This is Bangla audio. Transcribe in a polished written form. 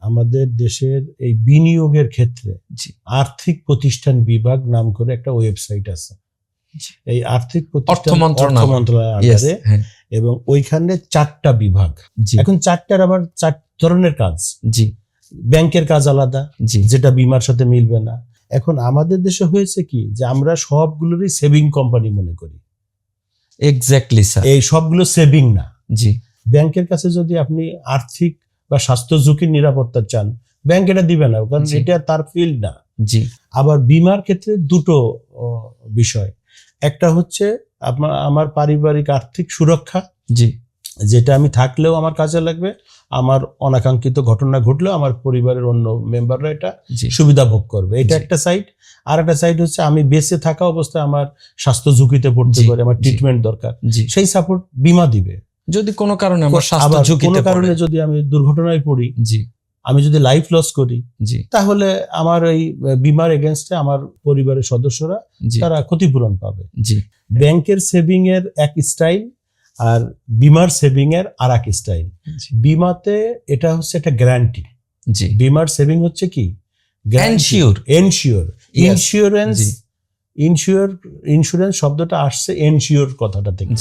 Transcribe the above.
আমাদের দেশের এই বিনিয়োগের ক্ষেত্রে আর্থিক প্রতিষ্ঠান বিভাগ নাম করে একটা ওয়েবসাইট আছে। এই আর্থিক প্রতিষ্ঠান অর্থ মন্ত্রণালয়ের আন্ডারে, এবং ওইখানে 4টা বিভাগ। এখন 4টার আবার 4 ধরনের কাজ। ব্যাংকের কাজ আলাদা, যেটা বীমার সাথে মিলবে না। এখন আমাদের দেশে হয়েছে কি, যে আমরা সবগুলোরই সেভিং কোম্পানি মনে করি। এক্স্যাক্টলি স্যার, এই সবগুলো সেভিং না। ব্যাংকের কাছে যদি আপনি আর্থিক বা স্বাস্থ্য ঝুঁকির নিরাপত্তা চান, ব্যাংক এটা দিবে না, কারণ এটা তার ফিল্ড না। আবার বীমার ক্ষেত্রে দুটো বিষয়, একটা হচ্ছে আমার পারিবারিক আর্থিক সুরক্ষা, যেটা আমি থাকলেও আমার কাজে লাগবে, আমার অনাকাঙ্ক্ষিত ঘটনা ঘটলেও আমার পরিবারের অন্য মেম্বাররা এটা সুবিধা ভোগ করবে, এটা একটা সাইড। আর একটা সাইড হচ্ছে আমি বেঁচে থাকা অবস্থায় আমার স্বাস্থ্য ঝুঁকিতে পড়তে পারে, আমার ট্রিটমেন্ট দরকার, সেই সাপোর্ট বীমা দিবে। যদি কোনো কারণে আমার স্বাস্থ্য ঝুঁকিতে কোনো কারণে যদি আমি দুর্ঘটনায় পড়ি, আমি যদি লাইফ লস করি, তাহলে আমার এই বীমার এগেনস্টে আমার পরিবারের সদস্যরা তারা ক্ষতিপূরণ পাবে। ব্যাংকের সেভিং এর এক স্টাইল, আর বীমার সেভিং এর আর এক স্টাইল। বীমাতে এটা হচ্ছে একটা গ্যারান্টি, বীমার সেভিং হচ্ছে কি ইন্স্যুরেন্স শব্দটা আসছে এনশিওর কথাটা থেকে।